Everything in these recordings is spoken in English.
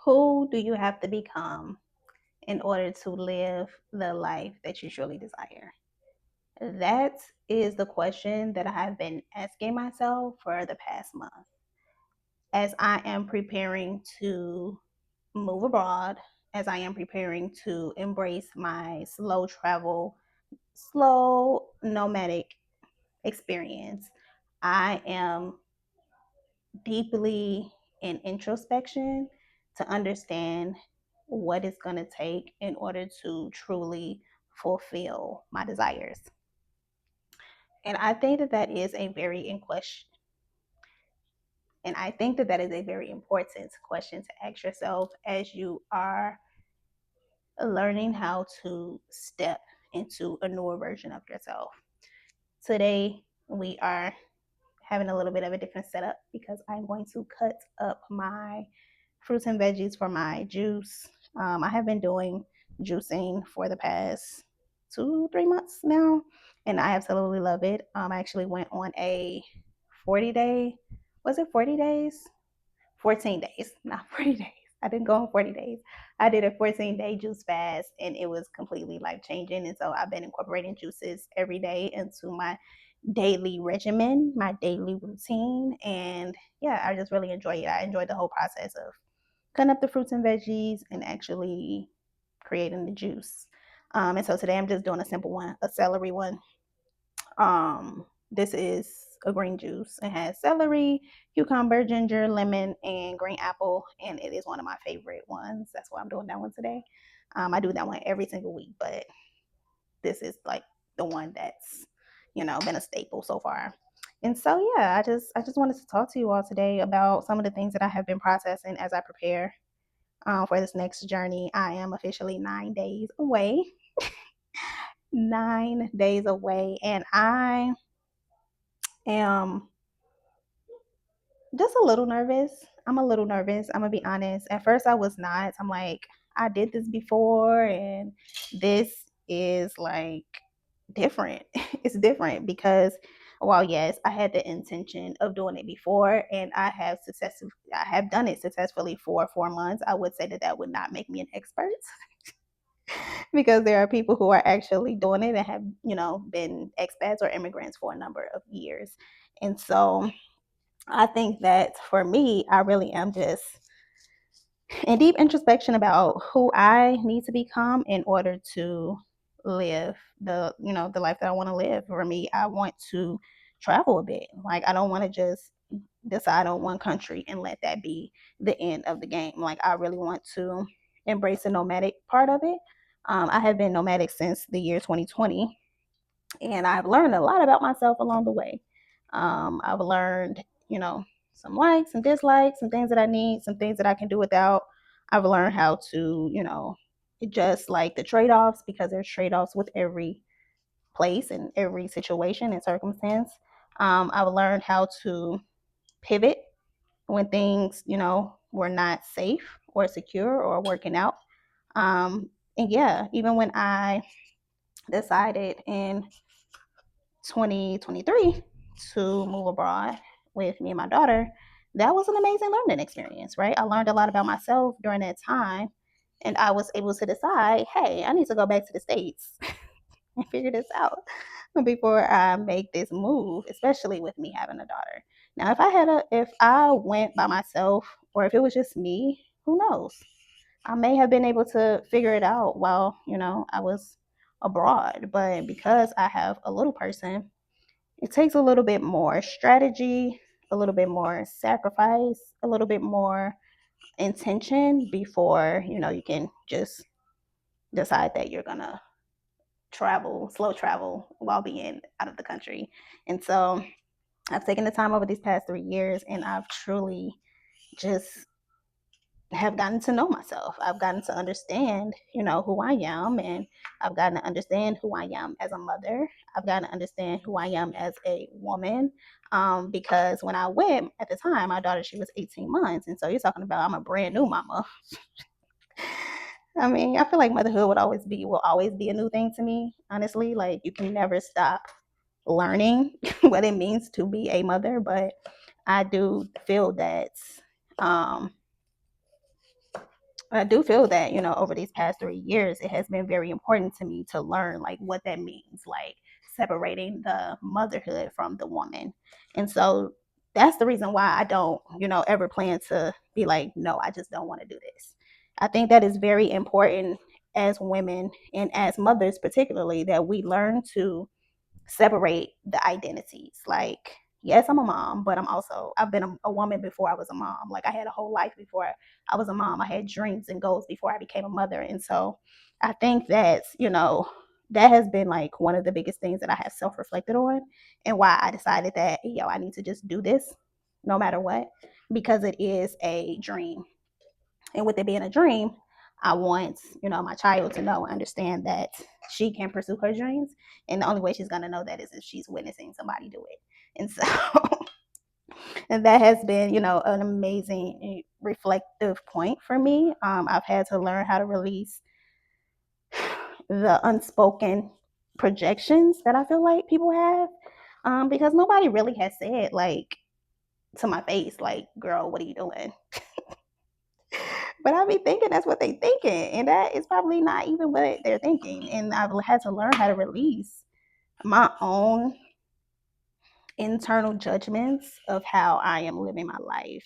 Who do you have to become in order to live the life that you truly desire? That is the question that I have been asking myself for the past month. As I am preparing to move abroad, as I am preparing to embrace my slow travel, slow nomadic experience, I am deeply in introspection to understand what it's going to take in order to truly fulfill my desires. And I think that that is a very in question. And I think that that is a very important question to ask yourself as you are learning how to step into a newer version of yourself. Today, we are having a little bit of a different setup because I'm going to cut up my fruits and veggies for my juice. I have been doing juicing for the past 2, 3 months now, and I absolutely love it. I actually went on a 40-day, was it 40 days? 14 days, not 40 days. I didn't go on 40 days. I did a 14-day juice fast and it was completely life changing. And so I've been incorporating juices every day into my daily regimen, my daily routine. And yeah, I just really enjoy it. I enjoyed the whole process of cutting up the fruits and veggies and actually creating the juice. And so today I'm just doing a simple one, a celery one. This is a green juice. It has celery, cucumber, ginger, lemon, and green apple, and it is one of my favorite ones. That's why I'm doing that one today. I do that one every single week, but this is like the one that's been a staple so far. And so yeah, I just wanted to talk to you all today about some of the things that I have been processing as I prepare for this next journey. I am officially 9 days away. 9 days away, and I am just a little nervous. I'm a little nervous. I'm gonna be honest. At first, I was not. I'm like, I did this before, and this is like different. It's different because, while yes, I had the intention of doing it before, and I have done it successfully for 4 months. I would say that that would not make me an expert because there are people who are actually doing it and have been expats or immigrants for a number of years, and so I think that for me, I really am just in deep introspection about who I need to become in order to live the life that I want to live. For me, I want to travel a bit. Like I don't want to just decide on one country and let that be the end of the game. Like I really want to embrace the nomadic part of it. I have been nomadic since the year 2020, and I've learned a lot about myself along the way. I've learned, some likes, some dislikes, some things that I need, some things that I can do without. I've learned how to, just like the trade offs because there's trade offs with every place and every situation and circumstance. I've learned how to pivot when things, were not safe or secure or working out. And yeah, even when I decided in 2023 to move abroad with me and my daughter, that was an amazing learning experience, right? I learned a lot about myself during that time, and I was able to decide, hey, I need to go back to the States and figure this out before I make this move, especially with me having a daughter. Now, if I went by myself or if it was just me, who knows? I may have been able to figure it out while, I was abroad. But because I have a little person, it takes a little bit more strategy, a little bit more sacrifice, a little bit more intention before, you can just decide that you're going to slow travel while being out of the country. And so I've taken the time over these past 3 years and I've truly just have gotten to know myself. I've gotten to understand, who I am, and I've gotten to understand who I am as a mother. I've gotten to understand who I am as a woman. Because when I went at the time, my daughter, she was 18 months. And so you're talking about I'm a brand new mama. I mean, I feel like motherhood will always be a new thing to me, honestly. Like you can never stop learning what it means to be a mother, but I do feel that um I do feel that, over these past 3 years, it has been very important to me to learn like what that means, like separating the motherhood from the woman. And so that's the reason why I don't, ever plan to be like, no, I just don't want to do this. I think that is very important as women and as mothers, particularly, that we learn to separate the identities. Like, yes, I'm a mom, but I've been a woman before I was a mom. Like, I had a whole life before I was a mom. I had dreams and goals before I became a mother. And so I think that, that has been like one of the biggest things that I have self reflected on, and why I decided that, I need to just do this no matter what, because it is a dream. And with it being a dream, I want, my child to know and understand that she can pursue her dreams. And the only way she's going to know that is if she's witnessing somebody do it. And so, and that has been, an amazing reflective point for me. I've had to learn how to release the unspoken projections that I feel like people have, because nobody really has said, like, to my face, like, girl, what are you doing? But I be thinking that's what they thinking, and that is probably not even what they're thinking. And I've had to learn how to release my own internal judgments of how I am living my life.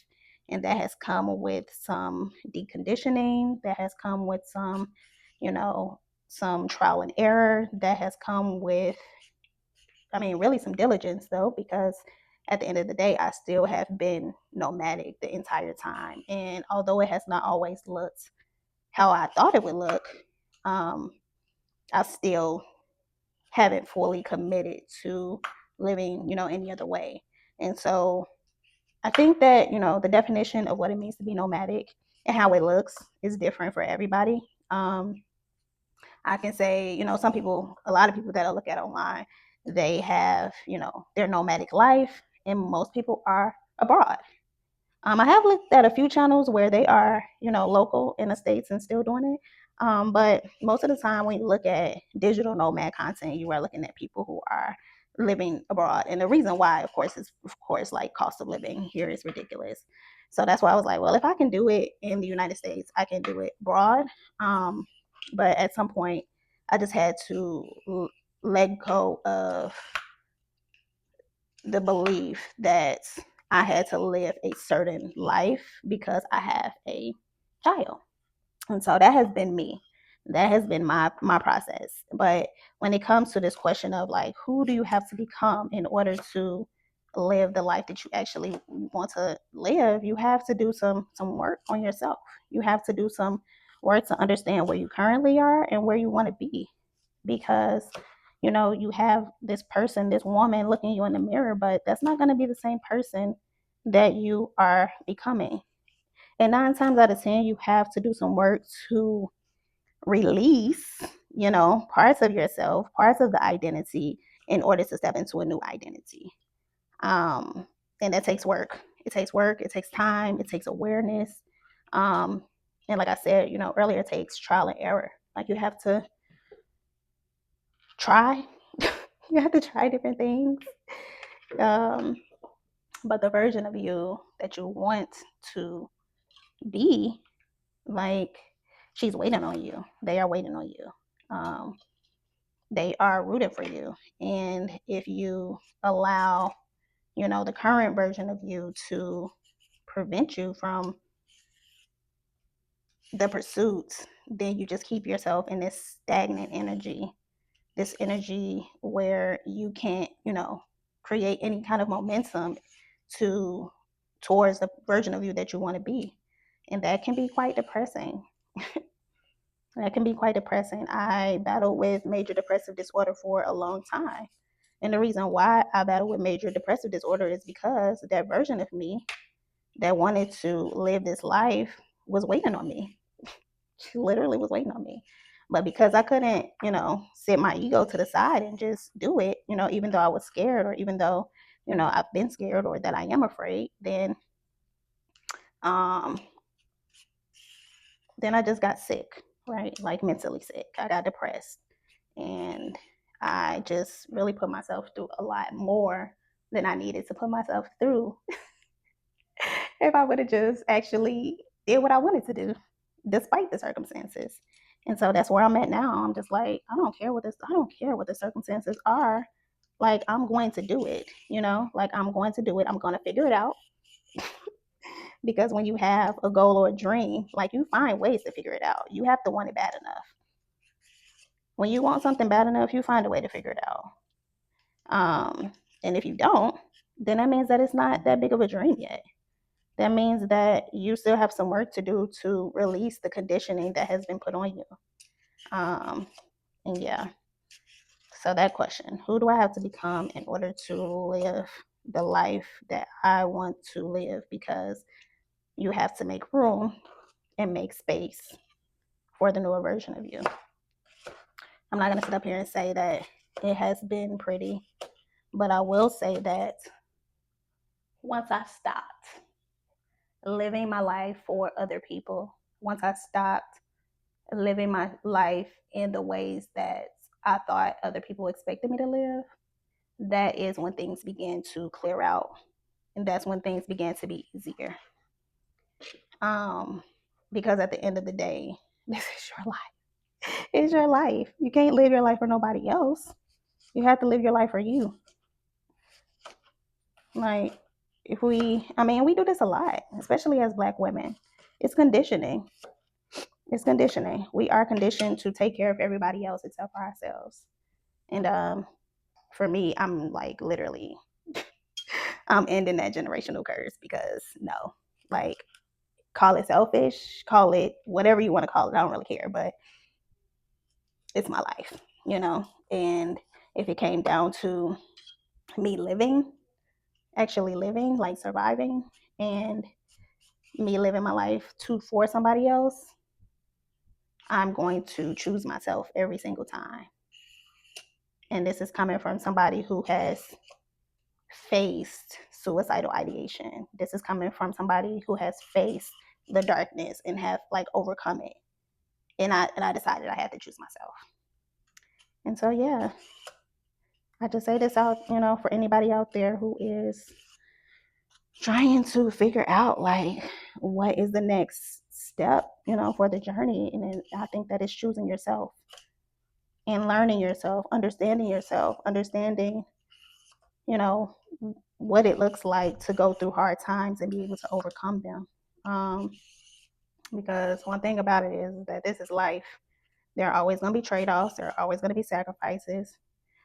And that has come with some deconditioning, that has come with you know, some trial and error, that has come with, I mean, really some diligence though, because at the end of the day, I still have been nomadic the entire time. And although it has not always looked how I thought it would look, um, I still haven't fully committed to living, any other way. And so I think that, the definition of what it means to be nomadic and how it looks is different for everybody. I can say, some people, a lot of people that I look at online, they have, their nomadic life, and most people are abroad. I have looked at a few channels where they are, local in the States and still doing it. But most of the time, when you look at digital nomad content, you are looking at people who are living abroad. And the reason why, of course, is, of course, like cost of living here is ridiculous. So that's why I was like, well, if I can do it in the United States, I can do it abroad. Um, but at some point, I just had to let go of the belief that I had to live a certain life because I have a child. And so that has been me. That has been my process. But when it comes to this question of like, who do you have to become in order to live the life that you actually want to live, you have to do some work on yourself. You have to do some work to understand where you currently are and where you want to be, because you have this person, this woman looking you in the mirror, but that's not going to be the same person that you are becoming. And 9 times out of 10, you have to do some work to release, parts of yourself, parts of the identity, in order to step into a new identity. um and that takes work. It takes work, it takes time, it takes awareness. And like I said, earlier, it takes trial and error. Like, you have to try. You have to try different things. Um, but the version of you that you want to be, like, she's waiting on you. They are waiting on you. Um, they are rooting for you. And if you allow, the current version of you to prevent you from the pursuit, then you just keep yourself in this stagnant energy, this energy where you can't, create any kind of momentum to towards the version of you that you want to be. And that can be quite depressing. That can be quite depressing. I battled with major depressive disorder for a long time. And the reason why I battled with major depressive disorder is because that version of me that wanted to live this life was waiting on me. She literally was waiting on me. But because I couldn't, set my ego to the side and just do it, even though I was scared, or even though, I've been scared, or that I am afraid, um then I just got sick, right? Like, mentally sick. I got depressed. And I just really put myself through a lot more than I needed to put myself through if I would have just actually did what I wanted to do. despite the circumstances. And so that's where I'm at now. I'm just like, I don't care what the circumstances are. Like, I'm going to do it, like, I'm going to do it. I'm going to figure it out. Because when you have a goal or a dream, like, you find ways to figure it out. You have to want it bad enough. When you want something bad enough, you find a way to figure it out. And if you don't, then that means that it's not that big of a dream yet. That means that you still have some work to do to release the conditioning that has been put on you. Um, and yeah, so that question, who do I have to become in order to live the life that I want to live? Because you have to make room and make space for the newer version of you. I'm not going to sit up here and say that it has been pretty, but I will say that once I stopped living my life for other people, once I stopped living my life in the ways that I thought other people expected me to live, that is when things began to clear out. And that's when things began to be easier. Um, because at the end of the day, this is your life. It's your life. You can't live your life for nobody else. You have to live your life for you. Like, we do this a lot, especially as Black women. It's conditioning. It's conditioning. We are conditioned to take care of everybody else except for ourselves. And for me, I'm like literally, I'm ending that generational curse because no, like, call it selfish, call it whatever you want to call it. I don't really care, but it's my life, you know? And if it came down to me living, actually living, like surviving, and me living my life for somebody else, I'm going to choose myself every single time. And this is coming from somebody who has faced suicidal ideation. This is coming from somebody who has faced the darkness and have like overcome it. And I decided I had to choose myself. And so yeah, I just say this out, for anybody out there who is trying to figure out like what is the next step, for the journey. And then I think that is choosing yourself and learning yourself, understanding, you know, what it looks like to go through hard times and be able to overcome them. Because one thing about it is that this is life. There are always going to be trade offs, there are always going to be sacrifices.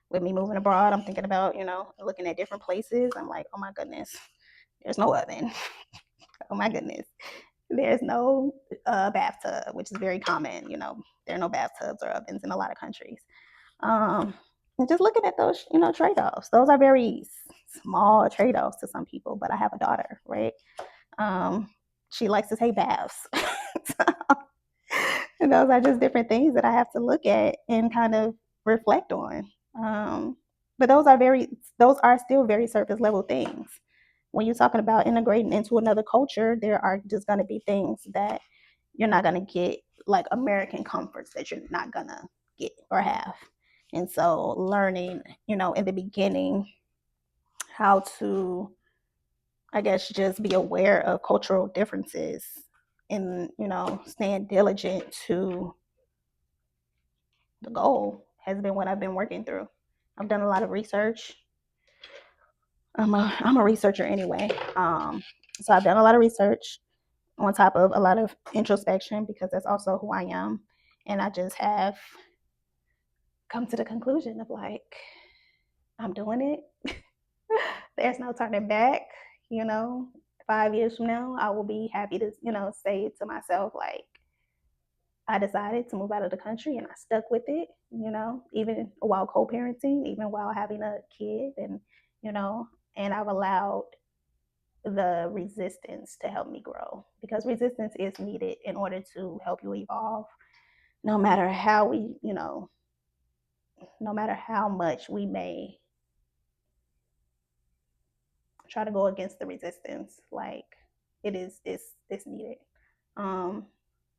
With me moving abroad, I'm thinking about, looking at different places. I'm like, oh my goodness, there's no oven. Oh my goodness, there's no bathtub, which is very common. There are no bathtubs or ovens in a lot of countries. And just looking at those, trade offs, those are very small trade offs to some people, but I have a daughter, right? She likes to take baths. And those are just different things that I have to look at and kind of reflect on. But those are still very surface level things. When you're talking about integrating into another culture, there are just going to be things that you're not going to get, like American comforts that you're not going to get or have. And so learning, in the beginning, how to, I guess, just be aware of cultural differences and, staying diligent to the goal has been what I've been working through. I've done a lot of research. I'm a researcher anyway. So I've done a lot of research on top of a lot of introspection because that's also who I am. And I just have come to the conclusion of like, I'm doing it. There's no turning back. You know, 5 years from now, I will be happy to, say to myself, like, I decided to move out of the country and I stuck with it, even while co parenting, even while having a kid, you know, and I've allowed the resistance to help me grow because resistance is needed in order to help you evolve. No matter how no matter how much we may try to go against the resistance, like it's needed. Um,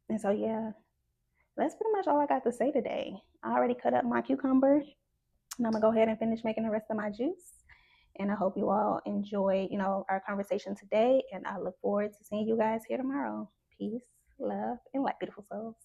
and so yeah, that's pretty much all I got to say today. I already cut up my cucumber and I'm gonna go ahead and finish making the rest of my juice. And I hope you all enjoy, our conversation today. And I look forward to seeing you guys here tomorrow. Peace. love, and like beautiful souls.